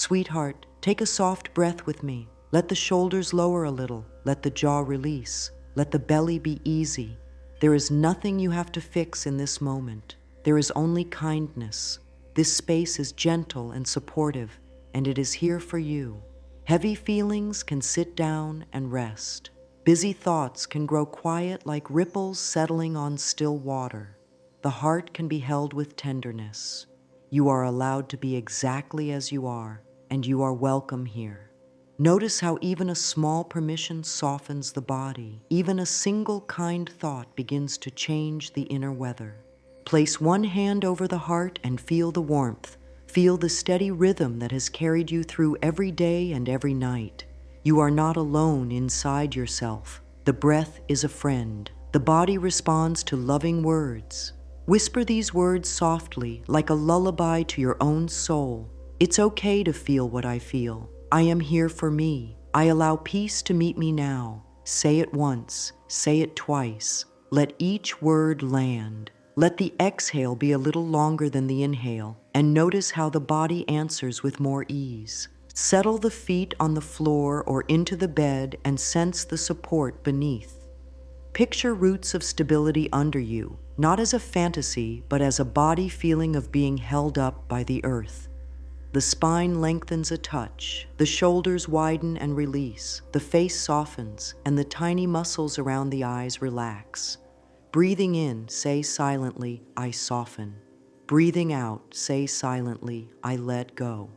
Sweetheart, take a soft breath with me. Let the shoulders lower a little. Let the jaw release. Let the belly be easy. There is nothing you have to fix in this moment. There is only kindness. This space is gentle and supportive, and it is here for you. Heavy feelings can sit down and rest. Busy thoughts can grow quiet like ripples settling on still water. The heart can be held with tenderness. You are allowed to be exactly as you are, and you are welcome here. Notice how even a small permission softens the body. Even a single kind thought begins to change the inner weather. Place one hand over the heart and feel the warmth. Feel the steady rhythm that has carried you through every day and every night. You are not alone inside yourself. The breath is a friend. The body responds to loving words. Whisper these words softly, like a lullaby to your own soul. It's okay to feel what I feel. I am here for me. I allow peace to meet me now. Say it once, say it twice. Let each word land. Let the exhale be a little longer than the inhale, and notice how the body answers with more ease. Settle the feet on the floor or into the bed and sense the support beneath. Picture roots of stability under you, not as a fantasy, but as a body feeling of being held up by the earth. The spine lengthens a touch, the shoulders widen and release, the face softens, and the tiny muscles around the eyes relax. Breathing in, say silently, I soften. Breathing out, say silently, I let go.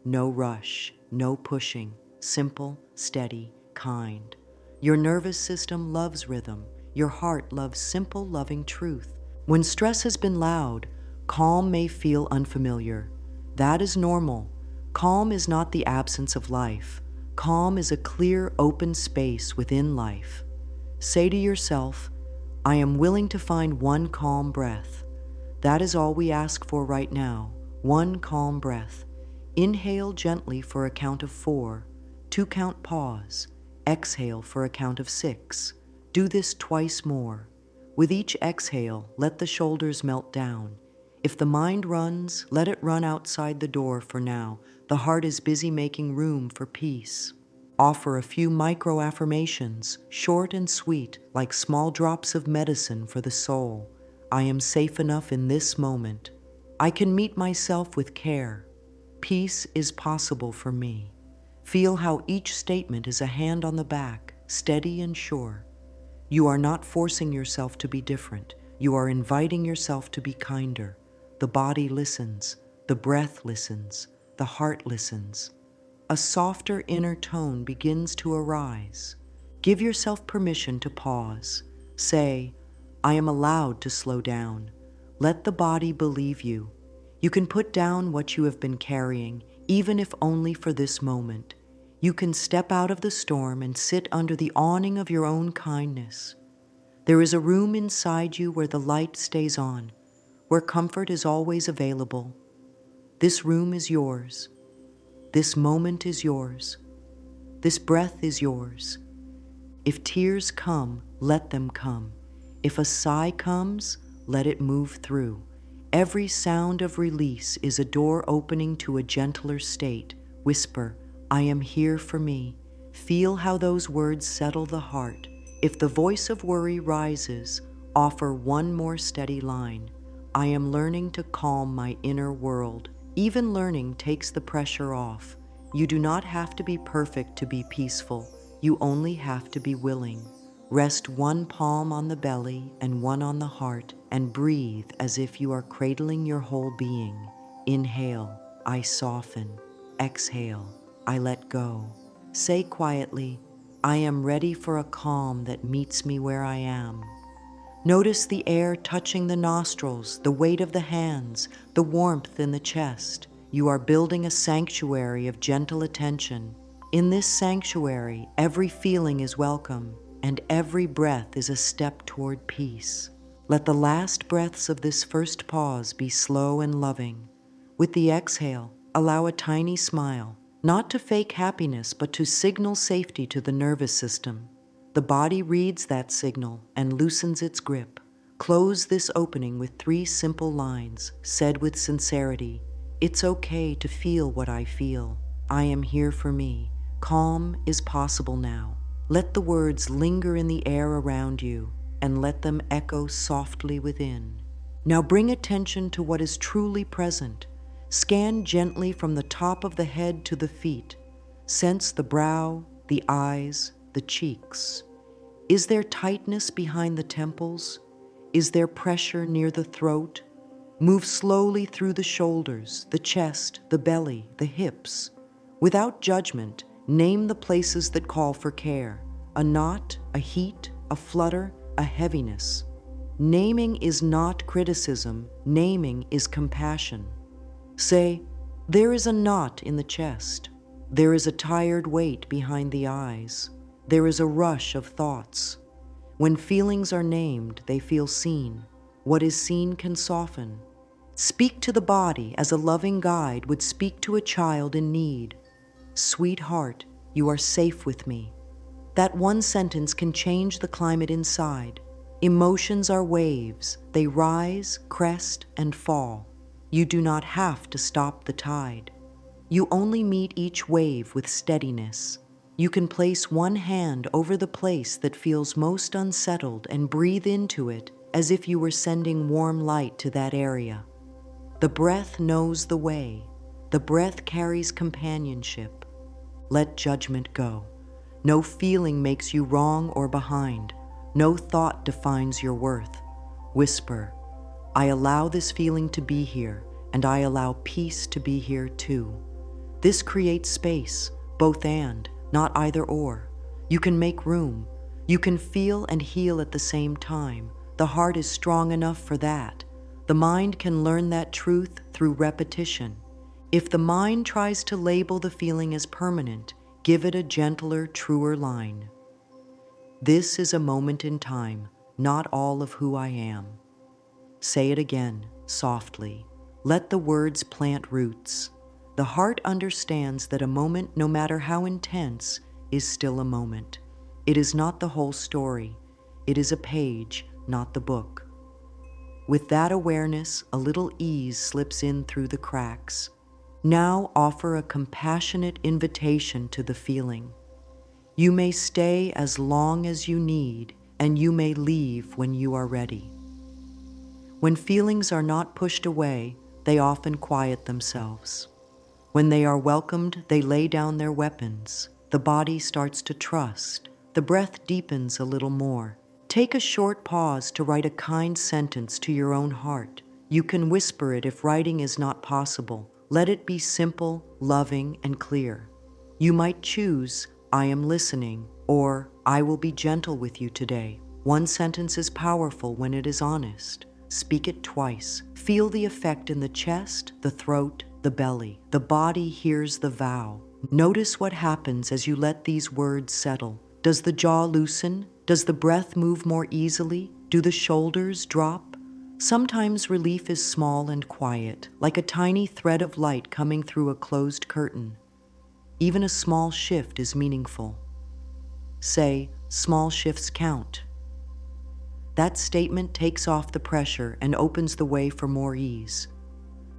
No rush, no pushing, simple, steady, kind. Your nervous system loves rhythm. Your heart loves simple, loving truth. When stress has been loud, calm may feel unfamiliar. That is normal. Calm is not the absence of life. Calm is a clear, open space within life. Say to yourself, I am willing to find one calm breath. That is all we ask for right now. One calm breath. Inhale gently for a count of 4. 2-count pause. Exhale for a count of 6. Do this twice more. With each exhale, let the shoulders melt down. If the mind runs, let it run outside the door for now. The heart is busy making room for peace. Offer a few micro-affirmations, short and sweet, like small drops of medicine for the soul. I am safe enough in this moment. I can meet myself with care. Peace is possible for me. Feel how each statement is a hand on the back, steady and sure. You are not forcing yourself to be different. You are inviting yourself to be kinder. The body listens, the breath listens, the heart listens. A softer inner tone begins to arise. Give yourself permission to pause. Say, I am allowed to slow down. Let the body believe you. You can put down what you have been carrying, even if only for this moment. You can step out of the storm and sit under the awning of your own kindness. There is a room inside you where the light stays on, where comfort is always available. This room is yours. This moment is yours. This breath is yours. If tears come, let them come. If a sigh comes, let it move through. Every sound of release is a door opening to a gentler state. Whisper, I am here for me. Feel how those words settle the heart. If the voice of worry rises, offer one more steady line. I am learning to calm my inner world. Even learning takes the pressure off. You do not have to be perfect to be peaceful. You only have to be willing. Rest one palm on the belly and one on the heart, and breathe as if you are cradling your whole being. Inhale, I soften. Exhale, I let go. Say quietly, I am ready for a calm that meets me where I am. Notice the air touching the nostrils, the weight of the hands, the warmth in the chest. You are building a sanctuary of gentle attention. In this sanctuary, every feeling is welcome, and every breath is a step toward peace. Let the last breaths of this first pause be slow and loving. With the exhale, allow a tiny smile, not to fake happiness, but to signal safety to the nervous system. The body reads that signal and loosens its grip. Close this opening with 3 simple lines, said with sincerity. It's okay to feel what I feel. I am here for me. Calm is possible now. Let the words linger in the air around you and let them echo softly within. Now bring attention to what is truly present. Scan gently from the top of the head to the feet. Sense the brow, the eyes, the cheeks. Is there tightness behind the temples? Is there pressure near the throat? Move slowly through the shoulders, the chest, the belly, the hips. Without judgment, name the places that call for care. A knot, a heat, a flutter, a heaviness. Naming is not criticism, naming is compassion. Say, there is a knot in the chest. There is a tired weight behind the eyes. There is a rush of thoughts. When feelings are named, they feel seen. What is seen can soften. Speak to the body as a loving guide would speak to a child in need. Sweetheart, you are safe with me. That one sentence can change the climate inside. Emotions are waves. They rise, crest, and fall. You do not have to stop the tide. You only meet each wave with steadiness. You can place one hand over the place that feels most unsettled and breathe into it as if you were sending warm light to that area. The breath knows the way. The breath carries companionship. Let judgment go. No feeling makes you wrong or behind. No thought defines your worth. Whisper, I allow this feeling to be here, and I allow peace to be here too. This creates space, both and, not either or. You can make room. You can feel and heal at the same time. The heart is strong enough for that. The mind can learn that truth through repetition. If the mind tries to label the feeling as permanent, give it a gentler, truer line. This is a moment in time, not all of who I am. Say it again, softly. Let the words plant roots. The heart understands that a moment, no matter how intense, is still a moment. It is not the whole story. It is a page, not the book. With that awareness, a little ease slips in through the cracks. Now offer a compassionate invitation to the feeling. You may stay as long as you need, and you may leave when you are ready. When feelings are not pushed away, they often quiet themselves. When they are welcomed, they lay down their weapons. The body starts to trust. The breath deepens a little more. Take a short pause to write a kind sentence to your own heart. You can whisper it if writing is not possible. Let it be simple, loving, and clear. You might choose, I am listening, or I will be gentle with you today. One sentence is powerful when it is honest. Speak it twice. Feel the effect in the chest, the throat, the belly. The body hears the vow. Notice what happens as you let these words settle. Does the jaw loosen? Does the breath move more easily? Do the shoulders drop? Sometimes relief is small and quiet, like a tiny thread of light coming through a closed curtain. Even a small shift is meaningful. Say, small shifts count. That statement takes off the pressure and opens the way for more ease.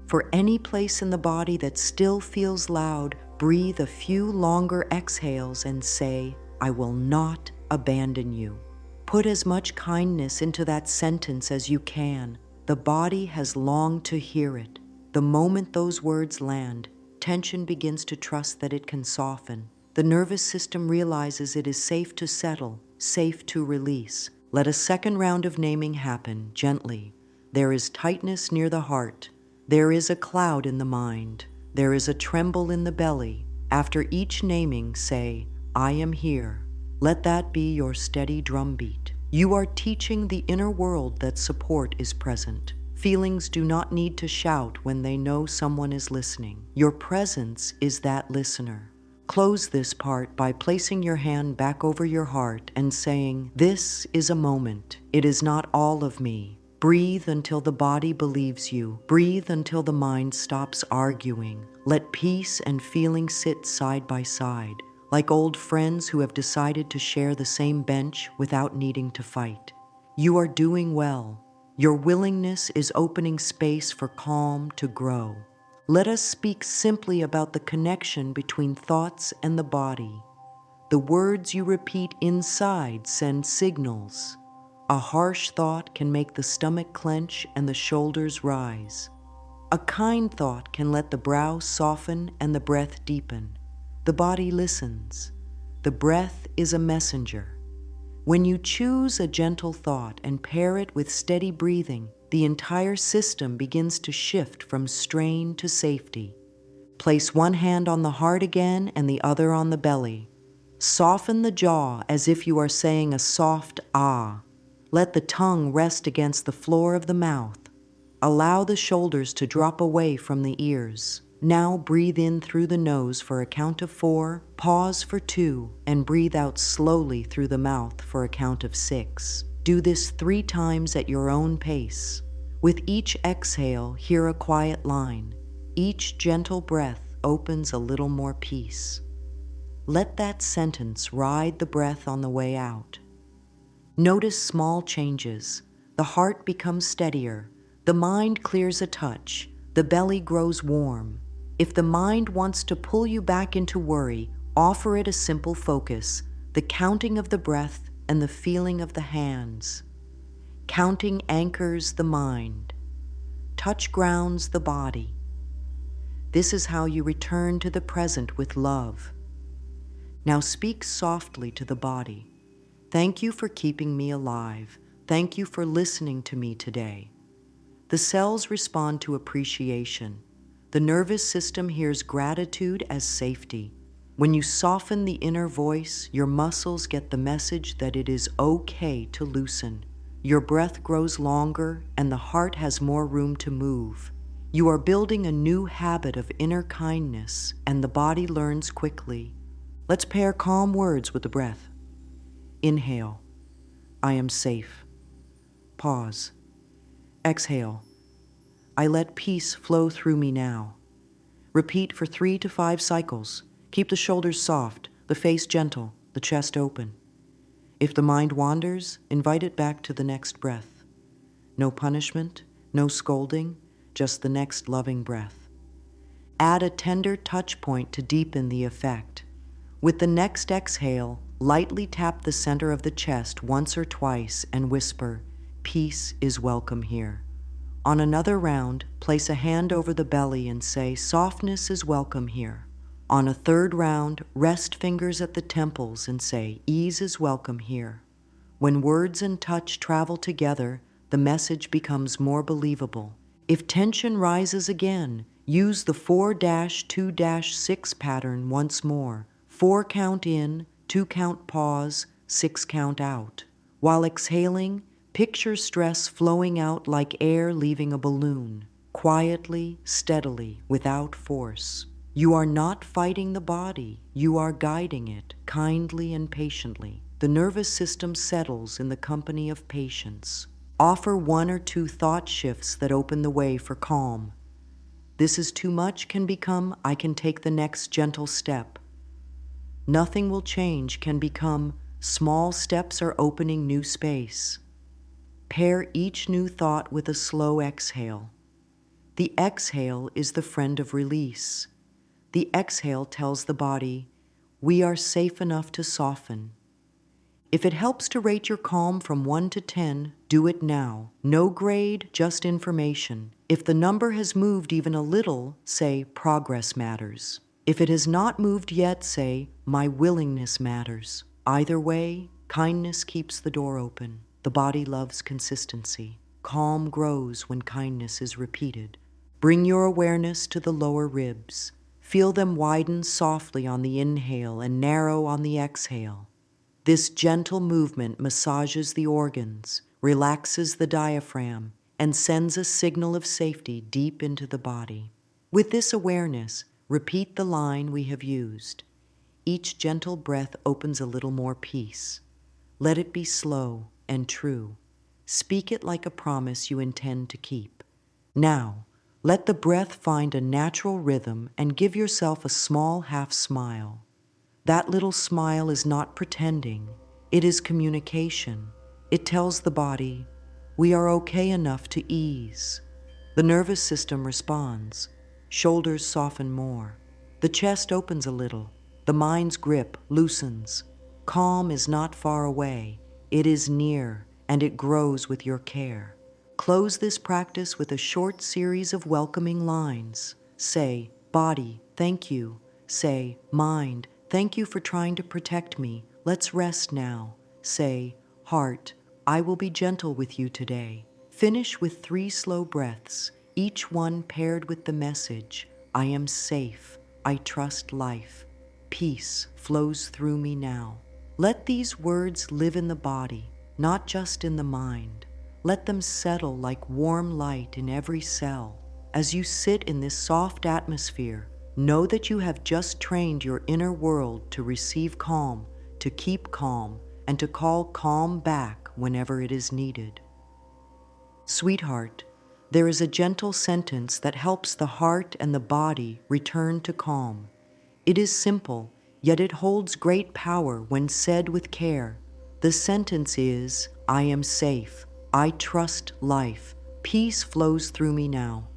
For any place in the body that still feels loud, breathe a few longer exhales and say, I will not abandon you. Put as much kindness into that sentence as you can. The body has longed to hear it. The moment those words land, tension begins to trust that it can soften. The nervous system realizes it is safe to settle, safe to release. Let a second round of naming happen gently. There is tightness near the heart. There is a cloud in the mind. There is a tremble in the belly. After each naming, say, I am here. Let that be your steady drumbeat. You are teaching the inner world that support is present. Feelings do not need to shout when they know someone is listening. Your presence is that listener. Close this part by placing your hand back over your heart and saying, this is a moment. It is not all of me. Breathe until the body believes you. Breathe until the mind stops arguing. Let peace and feeling sit side by side, like old friends who have decided to share the same bench without needing to fight. You are doing well. Your willingness is opening space for calm to grow. Let us speak simply about the connection between thoughts and the body. The words you repeat inside send signals. A harsh thought can make the stomach clench and the shoulders rise. A kind thought can let the brow soften and the breath deepen. The body listens. The breath is a messenger. When you choose a gentle thought and pair it with steady breathing, the entire system begins to shift from strain to safety. Place one hand on the heart again and the other on the belly. Soften the jaw as if you are saying a soft ah. Let the tongue rest against the floor of the mouth. Allow the shoulders to drop away from the ears. Now breathe in through the nose for a count of 4, pause for 2, and breathe out slowly through the mouth for a count of 6. Do this 3 times at your own pace. With each exhale, hear a quiet line. Each gentle breath opens a little more peace. Let that sentence ride the breath on the way out. Notice small changes. The heart becomes steadier. The mind clears a touch. The belly grows warm. If the mind wants to pull you back into worry, offer it a simple focus, the counting of the breath and the feeling of the hands. Counting anchors the mind. Touch grounds the body. This is how you return to the present with love. Now speak softly to the body. Thank you for keeping me alive. Thank you for listening to me today. The cells respond to appreciation. The nervous system hears gratitude as safety. When you soften the inner voice, your muscles get the message that it is okay to loosen. Your breath grows longer and the heart has more room to move. You are building a new habit of inner kindness, and the body learns quickly. Let's pair calm words with the breath. Inhale, I am safe. Pause. Exhale, I let peace flow through me now. Repeat for 3 to 5 cycles. Keep the shoulders soft, the face gentle, the chest open. If the mind wanders, invite it back to the next breath. No punishment, no scolding, just the next loving breath. Add a tender touch point to deepen the effect. With the next exhale, lightly tap the center of the chest once or twice and whisper, "Peace is welcome here." On another round, place a hand over the belly and say, "Softness is welcome here." On a third round, rest fingers at the temples and say, "Ease is welcome here." When words and touch travel together, the message becomes more believable. If tension rises again, use the 4-2-6 pattern once more. 4 count in, 2 count pause, 6 count out. While exhaling, picture stress flowing out like air leaving a balloon, quietly, steadily, without force. You are not fighting the body, you are guiding it, kindly and patiently. The nervous system settles in the company of patience. Offer 1 or 2 thought shifts that open the way for calm. This is too much can become, I can take the next gentle step. Nothing will change can become, small steps are opening new space. Pair each new thought with a slow exhale. The exhale is the friend of release. The exhale tells the body, we are safe enough to soften. If it helps to rate your calm from 1 to 10, do it now. No grade, just information. If the number has moved even a little, say, progress matters. If it has not moved yet, say, my willingness matters. Either way, kindness keeps the door open. The body loves consistency. Calm grows when kindness is repeated. Bring your awareness to the lower ribs. Feel them widen softly on the inhale and narrow on the exhale. This gentle movement massages the organs, relaxes the diaphragm, and sends a signal of safety deep into the body. With this awareness, repeat the line we have used. Each gentle breath opens a little more peace. Let it be slow and true. Speak it like a promise you intend to keep. Now, let the breath find a natural rhythm and give yourself a small half smile. That little smile is not pretending. It is communication. It tells the body, we are okay enough to ease. The nervous system responds. Shoulders soften more. The chest opens a little. The mind's grip loosens. Calm is not far away. It is near, and it grows with your care. Close this practice with a short series of welcoming lines. Say, body, thank you. Say, mind, thank you for trying to protect me. Let's rest now. Say, heart, I will be gentle with you today. Finish with 3 slow breaths, each one paired with the message, I am safe, I trust life. Peace flows through me now. Let these words live in the body, not just in the mind. Let them settle like warm light in every cell. As you sit in this soft atmosphere, know that you have just trained your inner world to receive calm, to keep calm, and to call calm back whenever it is needed. Sweetheart, there is a gentle sentence that helps the heart and the body return to calm. It is simple, yet it holds great power when said with care. The sentence is, I am safe, I trust life, peace flows through me now.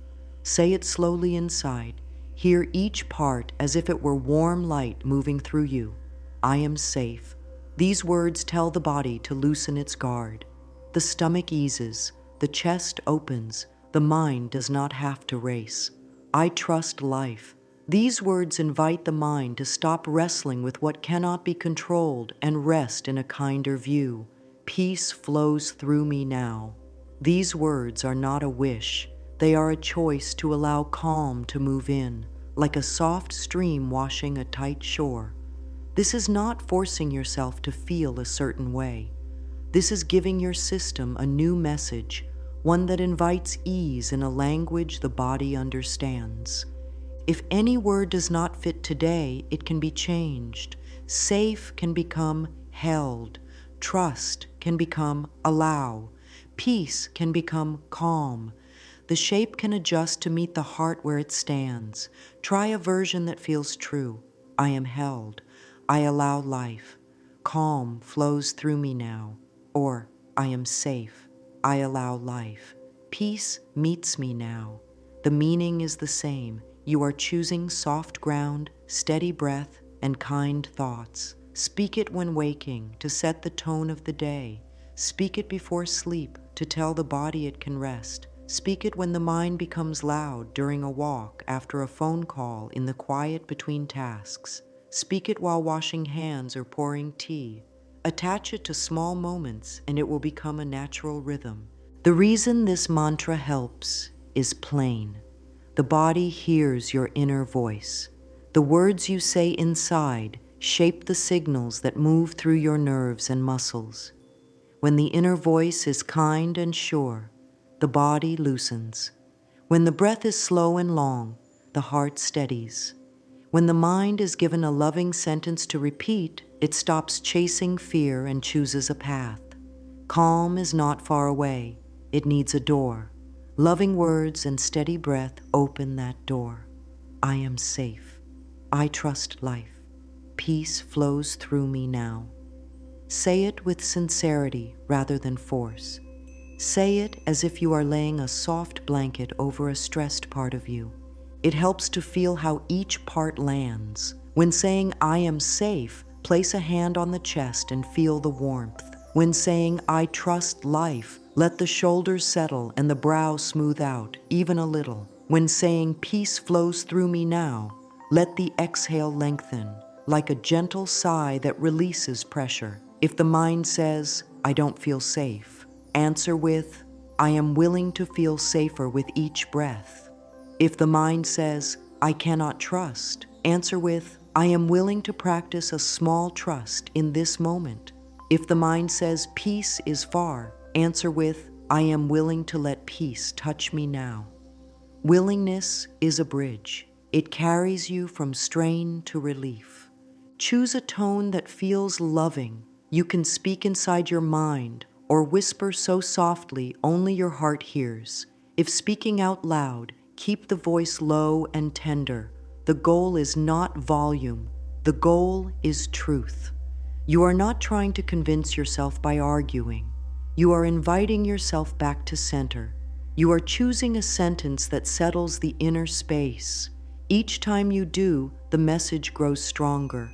Say it slowly inside. Hear each part as if it were warm light moving through you. I am safe. These words tell the body to loosen its guard. The stomach eases, the chest opens, the mind does not have to race. I trust life. These words invite the mind to stop wrestling with what cannot be controlled and rest in a kinder view. Peace flows through me now. These words are not a wish. They are a choice to allow calm to move in, like a soft stream washing a tight shore. This is not forcing yourself to feel a certain way. This is giving your system a new message, one that invites ease in a language the body understands. If any word does not fit today, it can be changed. Safe can become held. Trust can become allow. Peace can become calm. The shape can adjust to meet the heart where it stands. Try a version that feels true. I am held. I allow life. Calm flows through me now. Or, I am safe. I allow life. Peace meets me now. The meaning is the same. You are choosing soft ground, steady breath, and kind thoughts. Speak it when waking to set the tone of the day. Speak it before sleep to tell the body it can rest. Speak it when the mind becomes loud during a walk, after a phone call, in the quiet between tasks. Speak it while washing hands or pouring tea. Attach it to small moments and it will become a natural rhythm. The reason this mantra helps is plain. The body hears your inner voice. The words you say inside shape the signals that move through your nerves and muscles. When the inner voice is kind and sure, the body loosens. When the breath is slow and long, the heart steadies. When the mind is given a loving sentence to repeat, it stops chasing fear and chooses a path. Calm is not far away. It needs a door. Loving words and steady breath open that door. I am safe. I trust life. Peace flows through me now. Say it with sincerity rather than force. Say it as if you are laying a soft blanket over a stressed part of you. It helps to feel how each part lands. When saying, I am safe, place a hand on the chest and feel the warmth. When saying, I trust life, let the shoulders settle and the brow smooth out, even a little. When saying, peace flows through me now, let the exhale lengthen, like a gentle sigh that releases pressure. If the mind says, I don't feel safe, answer with, I am willing to feel safer with each breath. If the mind says, I cannot trust, answer with, I am willing to practice a small trust in this moment. If the mind says, peace is far, answer with, I am willing to let peace touch me now. Willingness is a bridge. It carries you from strain to relief. Choose a tone that feels loving. You can speak inside your mind or whisper so softly only your heart hears. If speaking out loud, keep the voice low and tender. The goal is not volume. The goal is truth. You are not trying to convince yourself by arguing. You are inviting yourself back to center. You are choosing a sentence that settles the inner space. Each time you do, the message grows stronger.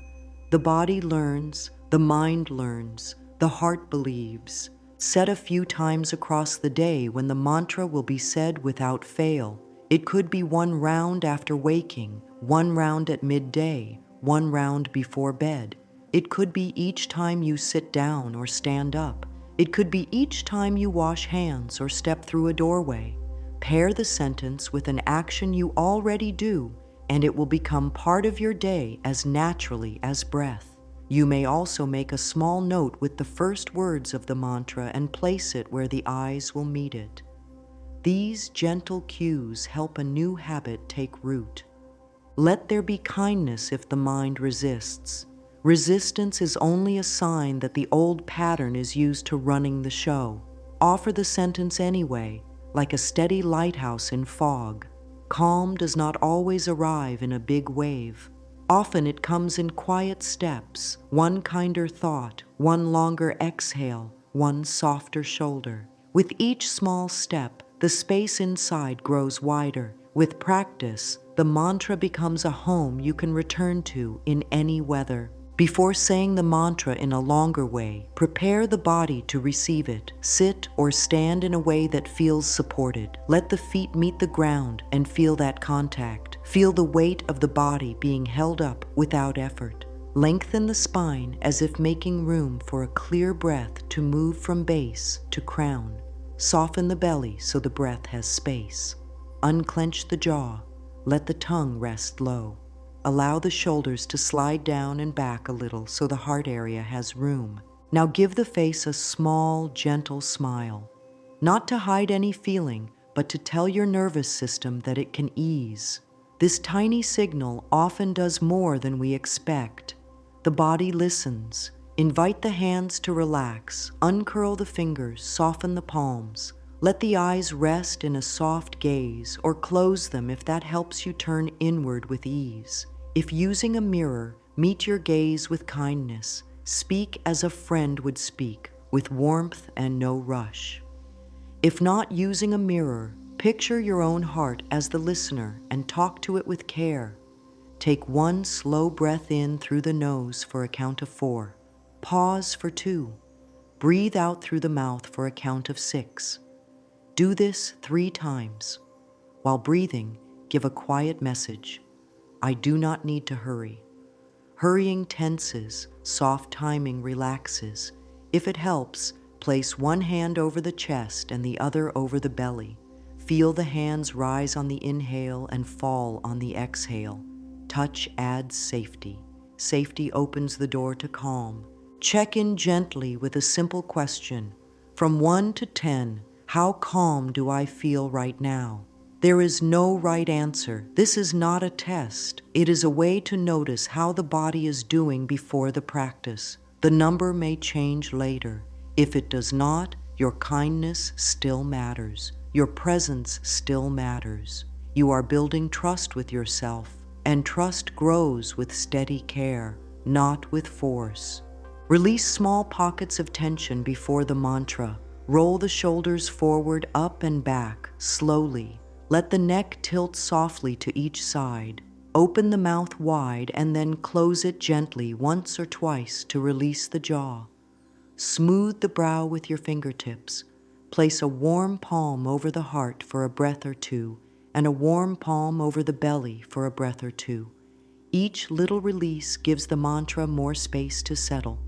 The body learns, the mind learns, the heart believes. Said a few times across the day when the mantra will be said without fail. It could be one round after waking, one round at midday, one round before bed. It could be each time you sit down or stand up. It could be each time you wash hands or step through a doorway. Pair the sentence with an action you already do, and it will become part of your day as naturally as breath. You may also make a small note with the first words of the mantra and place it where the eyes will meet it. These gentle cues help a new habit take root. Let there be kindness if the mind resists. Resistance is only a sign that the old pattern is used to running the show. Offer the sentence anyway, like a steady lighthouse in fog. Calm does not always arrive in a big wave. Often it comes in quiet steps, one kinder thought, one longer exhale, one softer shoulder. With each small step, the space inside grows wider. With practice, the mantra becomes a home you can return to in any weather. Before saying the mantra in a longer way, prepare the body to receive it. Sit or stand in a way that feels supported. Let the feet meet the ground and feel that contact. Feel the weight of the body being held up without effort. Lengthen the spine as if making room for a clear breath to move from base to crown. Soften the belly so the breath has space. Unclench the jaw. Let the tongue rest low. Allow the shoulders to slide down and back a little so the heart area has room. Now give the face a small, gentle smile. Not to hide any feeling, but to tell your nervous system that it can ease. This tiny signal often does more than we expect. The body listens. Invite the hands to relax. Uncurl the fingers, soften the palms. Let the eyes rest in a soft gaze, or close them if that helps you turn inward with ease. If using a mirror, meet your gaze with kindness. Speak as a friend would speak, with warmth and no rush. If not using a mirror, picture your own heart as the listener and talk to it with care. Take one slow breath in through the nose for a count of 4. Pause for 2. Breathe out through the mouth for a count of 6. Do this 3 times. While breathing, give a quiet message. I do not need to hurry. Hurrying tenses, soft timing relaxes. If it helps, place one hand over the chest and the other over the belly. Feel the hands rise on the inhale and fall on the exhale. Touch adds safety. Safety opens the door to calm. Check in gently with a simple question. From 1 to 10, how calm do I feel right now? There is no right answer. This is not a test. It is a way to notice how the body is doing before the practice. The number may change later. If it does not, your kindness still matters. Your presence still matters. You are building trust with yourself, and trust grows with steady care, not with force. Release small pockets of tension before the mantra. Roll the shoulders forward, up and back, slowly. Let the neck tilt softly to each side. Open the mouth wide and then close it gently once or twice to release the jaw. Smooth the brow with your fingertips. Place a warm palm over the heart for a breath or 2, and a warm palm over the belly for a breath or 2. Each little release gives the mantra more space to settle.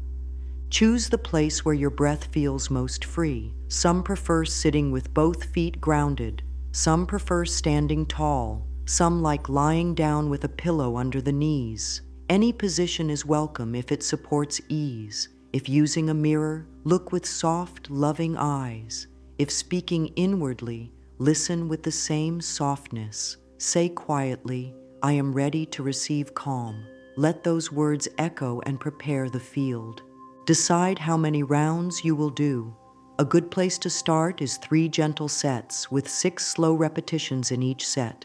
Choose the place where your breath feels most free. Some prefer sitting with both feet grounded. Some prefer standing tall. Some like lying down with a pillow under the knees. Any position is welcome if it supports ease. If using a mirror, look with soft, loving eyes. If speaking inwardly, listen with the same softness. Say quietly, I am ready to receive calm. Let those words echo and prepare the field. Decide how many rounds you will do. A good place to start is 3 gentle sets with 6 slow repetitions in each set.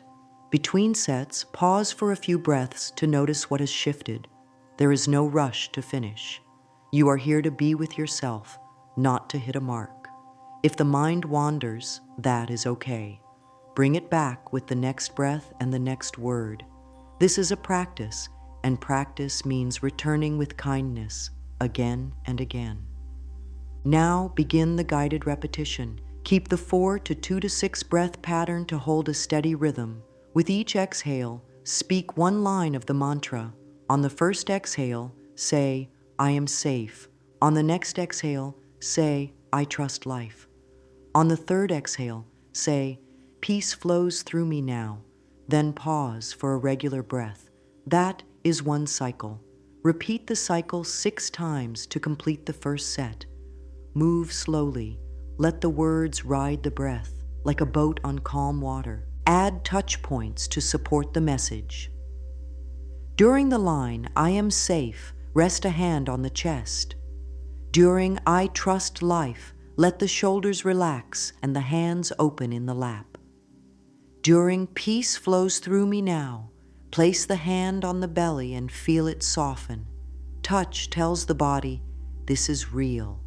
Between sets, pause for a few breaths to notice what has shifted. There is no rush to finish. You are here to be with yourself, not to hit a mark. If the mind wanders, that is okay. Bring it back with the next breath and the next word. This is a practice, and practice means returning with kindness again and again. Now begin the guided repetition. Keep the 4 to 2 to 6 breath pattern to hold a steady rhythm. With each exhale, speak one line of the mantra. On the first exhale, say, I am safe. On the next exhale, say, I trust life. On the third exhale, say, peace flows through me now. Then pause for a regular breath. That is one cycle. Repeat the cycle 6 times to complete the first set. Move slowly. Let the words ride the breath, like a boat on calm water. Add touch points to support the message. During the line, I am safe, rest a hand on the chest. During I trust life, let the shoulders relax and the hands open in the lap. During peace flows through me now, place the hand on the belly and feel it soften. Touch tells the body, this is real.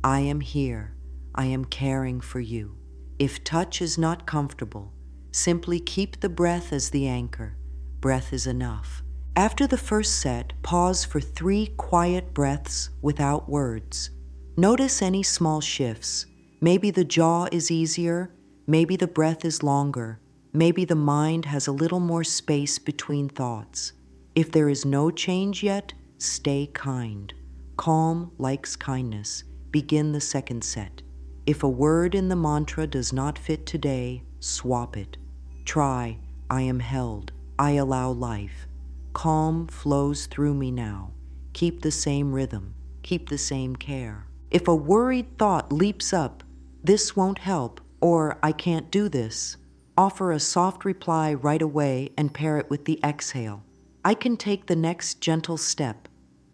I am here. I am caring for you. If touch is not comfortable, simply keep the breath as the anchor. Breath is enough. After the first set, pause for 3 quiet breaths without words. Notice any small shifts. Maybe the jaw is easier, maybe the breath is longer, maybe the mind has a little more space between thoughts. If there is no change yet, stay kind. Calm likes kindness. Begin the second set. If a word in the mantra does not fit today, swap it. Try, I am held. I allow life. Calm flows through me now. Keep the same rhythm. Keep the same care. If a worried thought leaps up, this won't help, or I can't do this, offer a soft reply right away and pair it with the exhale. I can take the next gentle step.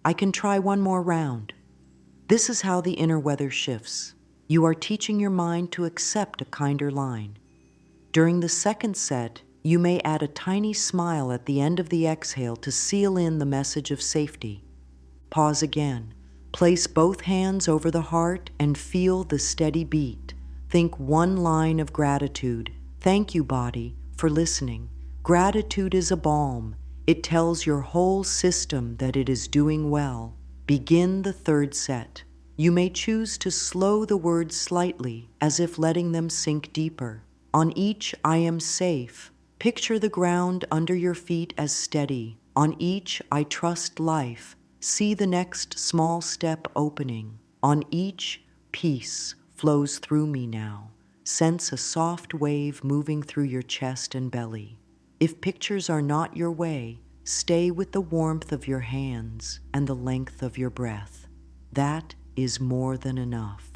I can try one more round. This is how the inner weather shifts. You are teaching your mind to accept a kinder line. During the second set, you may add a tiny smile at the end of the exhale to seal in the message of safety. Pause again. Place both hands over the heart and feel the steady beat. Think one line of gratitude. Thank you, body, for listening. Gratitude is a balm. It tells your whole system that it is doing well. Begin the third set. You may choose to slow the words slightly, as if letting them sink deeper. On each I am safe, picture the ground under your feet as steady. On each I trust life, see the next small step opening. On each, peace flows through me now. Sense a soft wave moving through your chest and belly. If pictures are not your way, stay with the warmth of your hands and the length of your breath. That is more than enough.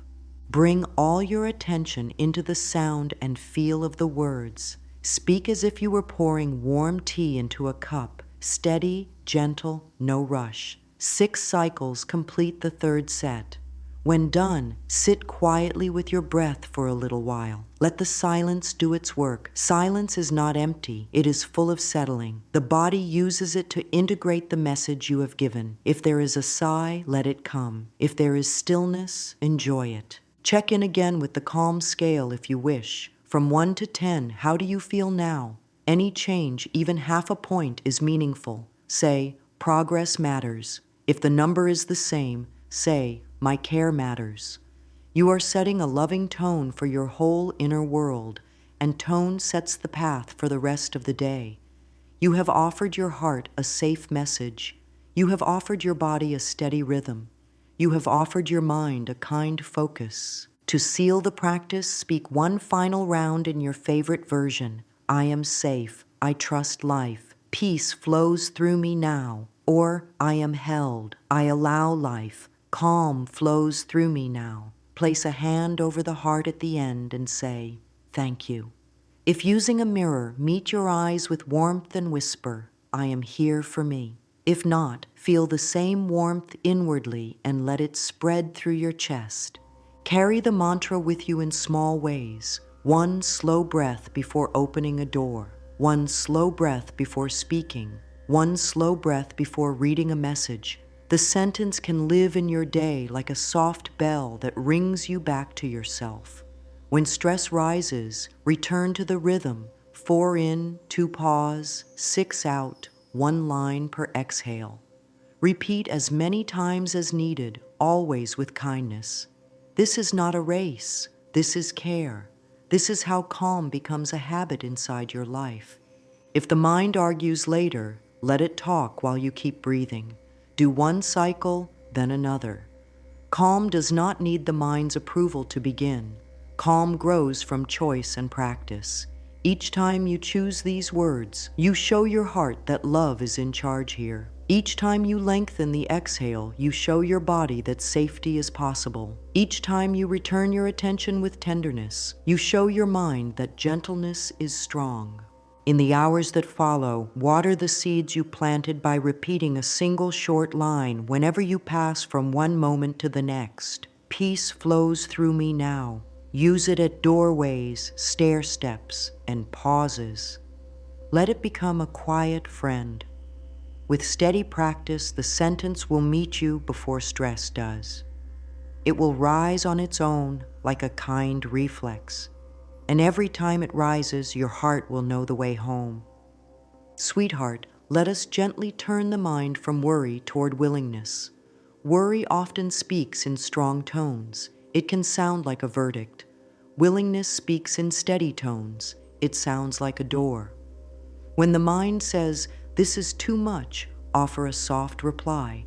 Bring all your attention into the sound and feel of the words. Speak as if you were pouring warm tea into a cup. Steady, gentle, no rush. 6 cycles complete the third set. When done, sit quietly with your breath for a little while. Let the silence do its work. Silence is not empty. It is full of settling. The body uses it to integrate the message you have given. If there is a sigh, let it come. If there is stillness, enjoy it. Check in again with the calm scale if you wish. From 1 to 10, how do you feel now? Any change, even half a point, is meaningful. Say, progress matters. If the number is the same, say, my care matters. You are setting a loving tone for your whole inner world, and tone sets the path for the rest of the day. You have offered your heart a safe message. You have offered your body a steady rhythm. You have offered your mind a kind focus. To seal the practice, speak one final round in your favorite version. I am safe. I trust life. Peace flows through me now. Or, I am held. I allow life. Calm flows through me now. Place a hand over the heart at the end and say, thank you. If using a mirror, meet your eyes with warmth and whisper, I am here for me. If not, feel the same warmth inwardly and let it spread through your chest. Carry the mantra with you in small ways. One slow breath before opening a door. One slow breath before speaking. One slow breath before reading a message. The sentence can live in your day like a soft bell that rings you back to yourself. When stress rises, return to the rhythm. 4 in, 2 pause, 6 out, 1 line per exhale. Repeat as many times as needed, always with kindness. This is not a race. This is care. This is how calm becomes a habit inside your life. If the mind argues later, let it talk while you keep breathing. Do one cycle, then another. Calm does not need the mind's approval to begin. Calm grows from choice and practice. Each time you choose these words, you show your heart that love is in charge here. Each time you lengthen the exhale, you show your body that safety is possible. Each time you return your attention with tenderness, you show your mind that gentleness is strong. In the hours that follow, water the seeds you planted by repeating a single short line whenever you pass from one moment to the next. Peace flows through me now. Use it at doorways, stair steps, and pauses. Let it become a quiet friend. With steady practice, the sentence will meet you before stress does. It will rise on its own like a kind reflex. And every time it rises, your heart will know the way home. Sweetheart, let us gently turn the mind from worry toward willingness. Worry often speaks in strong tones. It can sound like a verdict. Willingness speaks in steady tones. It sounds like a door. When the mind says, "This is too much," offer a soft reply.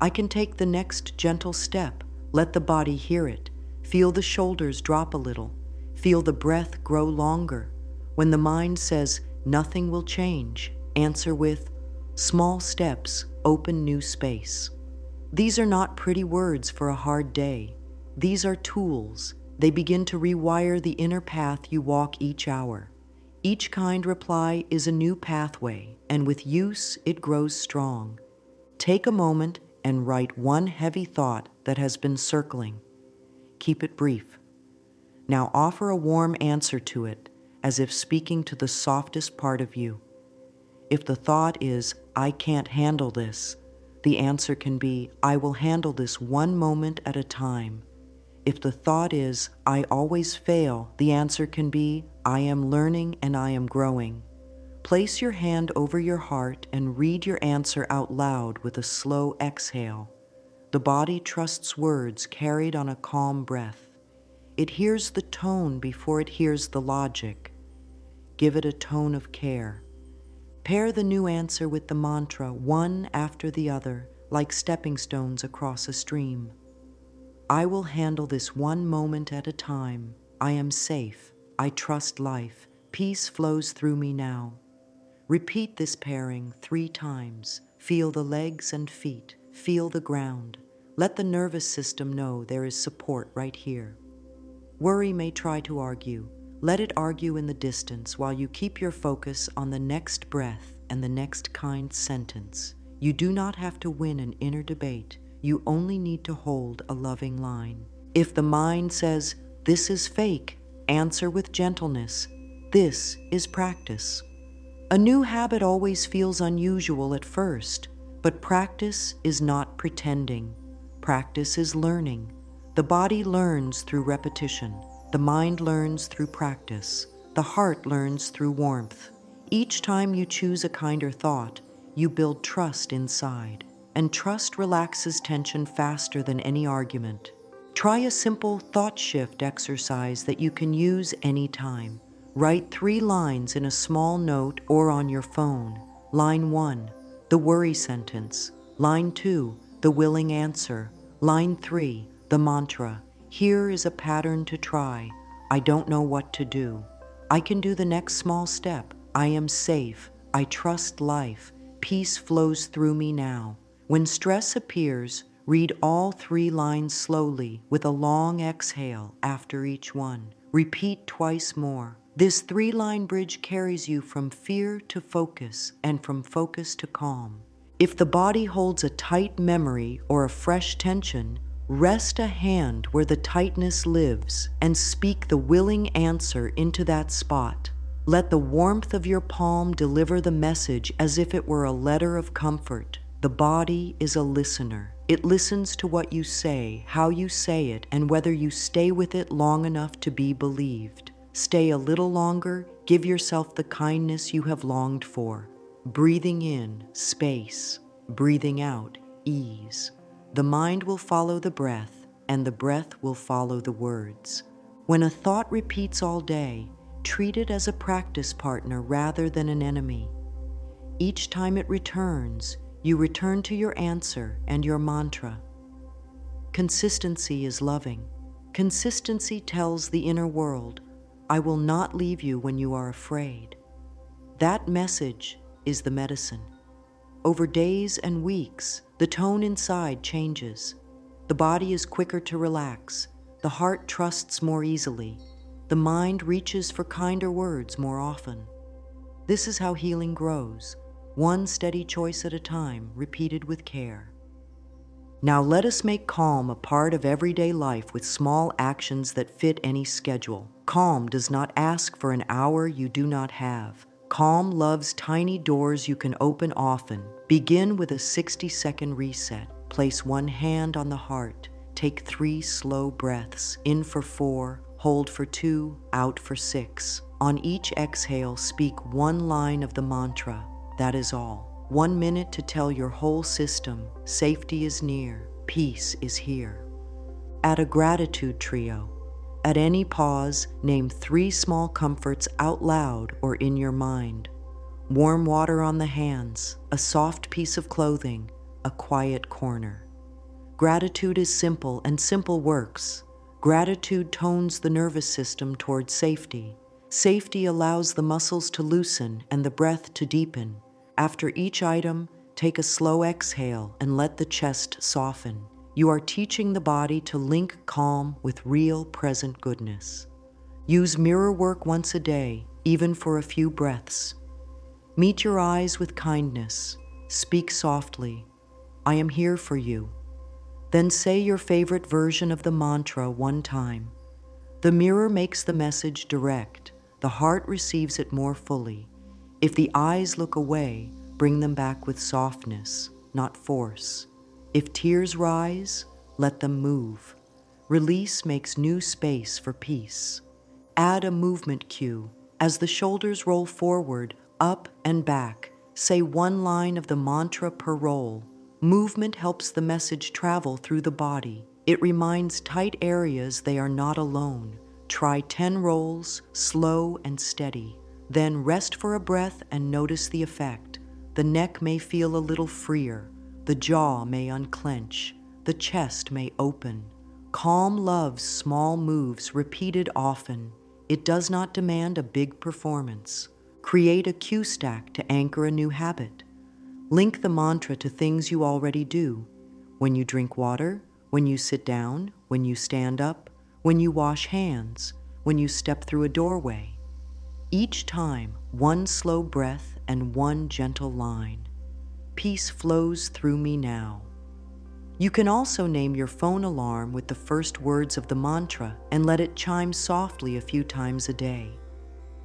"I can take the next gentle step." Let the body hear it. Feel the shoulders drop a little. Feel the breath grow longer. When the mind says, "Nothing will change," answer with, "Small steps open new space." These are not pretty words for a hard day. These are tools. They begin to rewire the inner path you walk each hour. Each kind reply is a new pathway, and with use, it grows strong. Take a moment and write one heavy thought that has been circling. Keep it brief. Now offer a warm answer to it, as if speaking to the softest part of you. If the thought is, "I can't handle this," the answer can be, "I will handle this one moment at a time." If the thought is, "I always fail," the answer can be, "I am learning and I am growing." Place your hand over your heart and read your answer out loud with a slow exhale. The body trusts words carried on a calm breath. It hears the tone before it hears the logic. Give it a tone of care. Pair the new answer with the mantra, one after the other, like stepping stones across a stream. I will handle this one moment at a time. I am safe. I trust life. Peace flows through me now. Repeat this pairing 3 times. Feel the legs and feet. Feel the ground. Let the nervous system know there is support right here. Worry may try to argue. Let it argue in the distance while you keep your focus on the next breath and the next kind sentence. You do not have to win an inner debate. You only need to hold a loving line. If the mind says, "This is fake," answer with gentleness, "This is practice." A new habit always feels unusual at first, but practice is not pretending. Practice is learning. The body learns through repetition. The mind learns through practice. The heart learns through warmth. Each time you choose a kinder thought, you build trust inside. And trust relaxes tension faster than any argument. Try a simple thought shift exercise that you can use anytime. Write 3 lines in a small note or on your phone. Line 1, the worry sentence. Line 2, the willing answer. Line 3, the mantra. Here is a pattern to try. I don't know what to do. I can do the next small step. I am safe. I trust life. Peace flows through me now. When stress appears, read all 3 lines slowly with a long exhale after each one. Repeat twice more. This 3-line bridge carries you from fear to focus and from focus to calm. If the body holds a tight memory or a fresh tension, rest a hand where the tightness lives and speak the willing answer into that spot. Let the warmth of your palm deliver the message as if it were a letter of comfort. The body is a listener. It listens to what you say, how you say it, and whether you stay with it long enough to be believed. Stay a little longer, give yourself the kindness you have longed for. Breathing in, space. Breathing out, ease. The mind will follow the breath, and the breath will follow the words. When a thought repeats all day, treat it as a practice partner rather than an enemy. Each time it returns, you return to your answer and your mantra. Consistency is loving. Consistency tells the inner world, I will not leave you when you are afraid. That message is the medicine. Over days and weeks, the tone inside changes. The body is quicker to relax. The heart trusts more easily. The mind reaches for kinder words more often. This is how healing grows, one steady choice at a time, repeated with care. Now let us make calm a part of everyday life with small actions that fit any schedule. Calm does not ask for an hour you do not have. Calm loves tiny doors you can open often. Begin with a 60-second reset. Place one hand on the heart. Take 3 slow breaths, in for 4, hold for 2, out for 6. On each exhale, speak one line of the mantra. That is all. 1 minute to tell your whole system, safety is near, peace is here. Add a gratitude trio. At any pause, name 3 small comforts out loud or in your mind. Warm water on the hands, a soft piece of clothing, a quiet corner. Gratitude is simple, and simple works. Gratitude tones the nervous system towards safety. Safety allows the muscles to loosen and the breath to deepen. After each item, take a slow exhale and let the chest soften. You are teaching the body to link calm with real present goodness. Use mirror work once a day, even for a few breaths. Meet your eyes with kindness. Speak softly. I am here for you. Then say your favorite version of the mantra one time. The mirror makes the message direct. The heart receives it more fully. If the eyes look away, bring them back with softness, not force. If tears rise, let them move. Release makes new space for peace. Add a movement cue. As the shoulders roll forward, up and back, say one line of the mantra per roll. Movement helps the message travel through the body. It reminds tight areas they are not alone. Try 10 rolls, slow and steady. Then rest for a breath and notice the effect. The neck may feel a little freer. The jaw may unclench. The chest may open. Calm loves small moves repeated often. It does not demand a big performance. Create a cue stack to anchor a new habit. Link the mantra to things you already do. When you drink water, when you sit down, when you stand up, when you wash hands, when you step through a doorway. Each time, one slow breath and one gentle line. Peace flows through me now. You can also name your phone alarm with the first words of the mantra and let it chime softly a few times a day.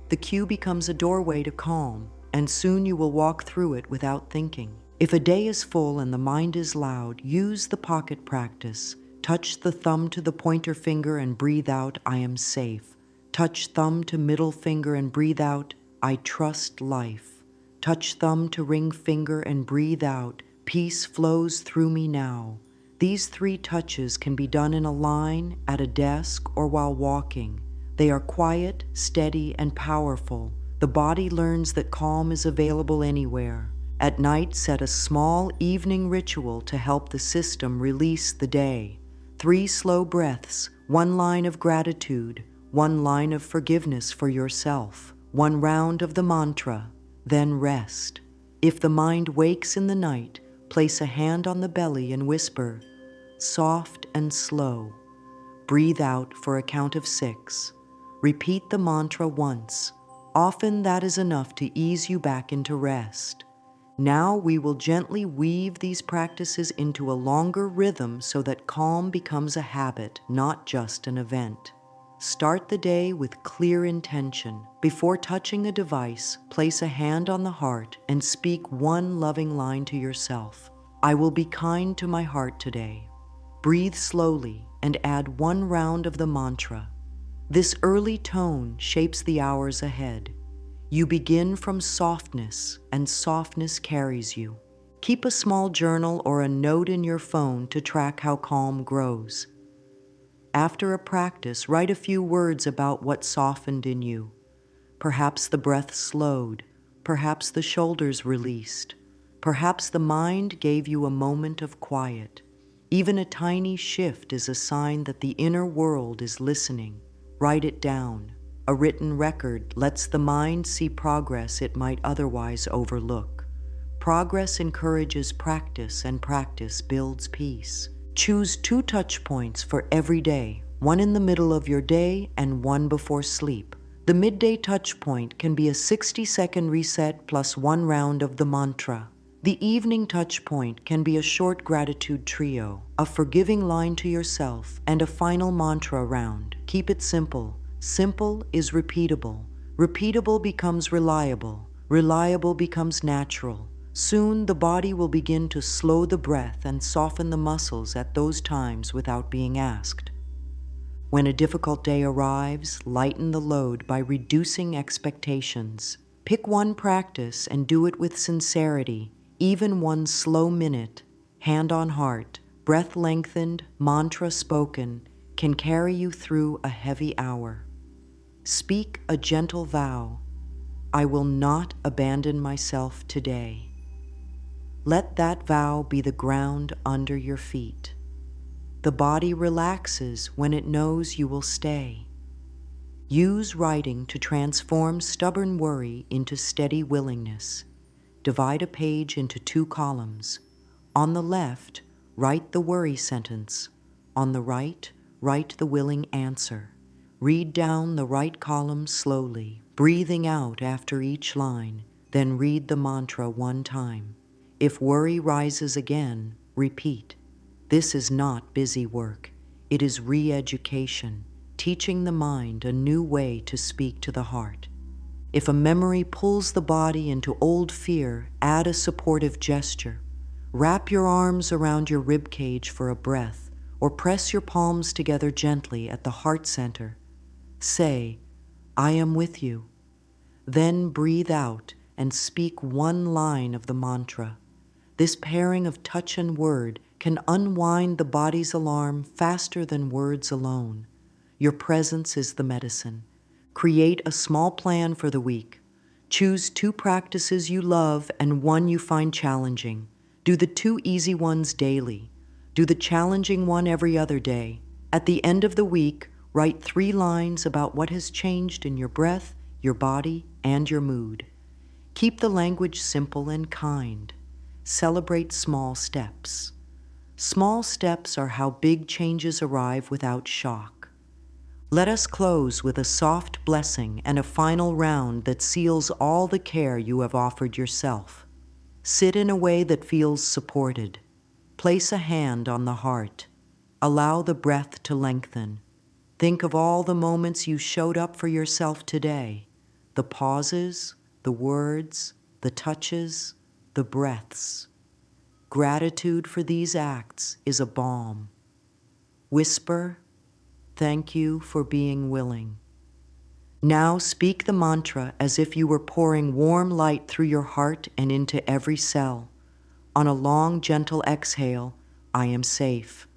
The cue becomes a doorway to calm, and soon you will walk through it without thinking. If a day is full and the mind is loud, use the pocket practice. Touch the thumb to the pointer finger and breathe out, I am safe. Touch thumb to middle finger and breathe out, I trust life. Touch thumb to ring finger and breathe out, peace flows through me now. These 3 touches can be done in a line, at a desk, or while walking. They are quiet, steady, and powerful. The body learns that calm is available anywhere. At night, set a small evening ritual to help the system release the day. 3 slow breaths, 1 line of gratitude, 1 line of forgiveness for yourself, 1 round of the mantra, then rest. If the mind wakes in the night, place a hand on the belly and whisper, soft and slow. Breathe out for a count of 6. Repeat the mantra once. Often that is enough to ease you back into rest. Now we will gently weave these practices into a longer rhythm so that calm becomes a habit, not just an event. Start the day with clear intention. Before touching a device, place a hand on the heart and speak 1 loving line to yourself. I will be kind to my heart today. Breathe slowly and add one round of the mantra. This early tone shapes the hours ahead. You begin from softness, and softness carries you. Keep a small journal or a note in your phone to track how calm grows. After a practice, write a few words about what softened in you. Perhaps the breath slowed, perhaps the shoulders released, perhaps the mind gave you a moment of quiet. Even a tiny shift is a sign that the inner world is listening. Write it down. A written record lets the mind see progress it might otherwise overlook. Progress encourages practice, and practice builds peace. Choose 2 touch points for every day, one in the middle of your day and one before sleep. The midday touch point can be a 60-second reset plus 1 round of the mantra. The evening touch point can be a short gratitude trio, a forgiving line to yourself, and a final mantra round. Keep it simple. Simple is repeatable. Repeatable becomes reliable. Reliable becomes natural. Soon the body will begin to slow the breath and soften the muscles at those times without being asked. When a difficult day arrives, lighten the load by reducing expectations. Pick one practice and do it with sincerity. Even one slow minute, hand on heart, breath lengthened, mantra spoken, can carry you through a heavy hour. Speak a gentle vow. I will not abandon myself today. Let that vow be the ground under your feet. The body relaxes when it knows you will stay. Use writing to transform stubborn worry into steady willingness. Divide a page into 2 columns. On the left, write the worry sentence. On the right, write the willing answer. Read down the right column slowly, breathing out after each line, then read the mantra 1 time. If worry rises again, repeat. This is not busy work. It is re-education, teaching the mind a new way to speak to the heart. If a memory pulls the body into old fear, add a supportive gesture. Wrap your arms around your rib cage for a breath, or press your palms together gently at the heart center. Say, I am with you. Then breathe out and speak 1 line of the mantra. This pairing of touch and word can unwind the body's alarm faster than words alone. Your presence is the medicine. Create a small plan for the week. Choose 2 practices you love and 1 you find challenging. Do the 2 easy ones daily. Do the challenging one every other day. At the end of the week, write 3 lines about what has changed in your breath, your body, and your mood. Keep the language simple and kind. Celebrate small steps. Small steps are how big changes arrive without shock. Let us close with a soft blessing and a final round that seals all the care you have offered yourself. Sit in a way that feels supported. Place a hand on the heart. Allow the breath to lengthen. Think of all the moments you showed up for yourself today. The pauses, the words, the touches, the breaths. Gratitude for these acts is a balm. Whisper, thank you for being willing. Now speak the mantra as if you were pouring warm light through your heart and into every cell. On a long, gentle exhale, I am safe.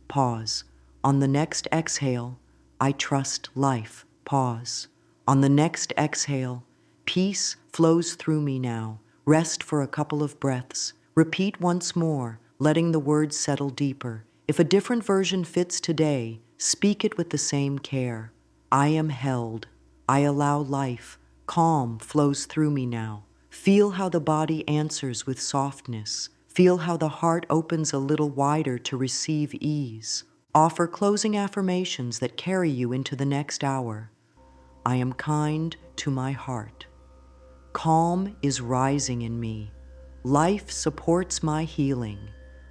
Pause. On the next exhale, I trust life. Pause. On the next exhale, peace flows through me now. Rest for a couple of breaths. Repeat once more, letting the words settle deeper. If a different version fits today, speak it with the same care. I am held. I allow life. Calm flows through me now. Feel how the body answers with softness. Feel how the heart opens a little wider to receive ease. Offer closing affirmations that carry you into the next hour. I am kind to my heart. Calm is rising in me. Life supports my healing.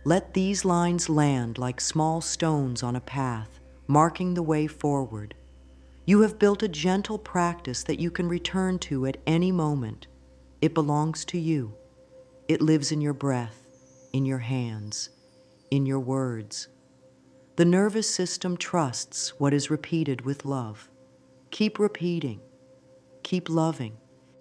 Let these lines land like small stones on a path, marking the way forward. You have built a gentle practice that you can return to at any moment. It belongs to you. It lives in your breath, in your hands, in your words. The nervous system trusts what is repeated with love. Keep repeating. Keep loving.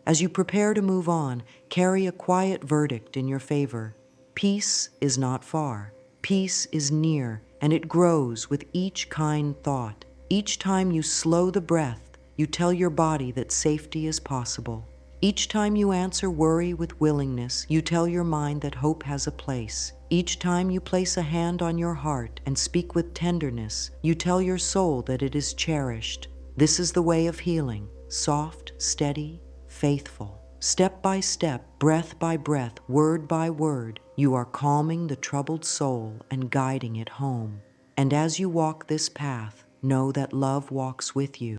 As you prepare to move on, carry a quiet verdict in your favor. Peace is not far. Peace is near, and it grows with each kind thought. Each time you slow the breath, you tell your body that safety is possible. Each time you answer worry with willingness, you tell your mind that hope has a place. Each time you place a hand on your heart and speak with tenderness, you tell your soul that it is cherished. This is the way of healing, soft, steady, faithful. Step by step, breath by breath, word by word, you are calming the troubled soul and guiding it home. And as you walk this path, know that love walks with you.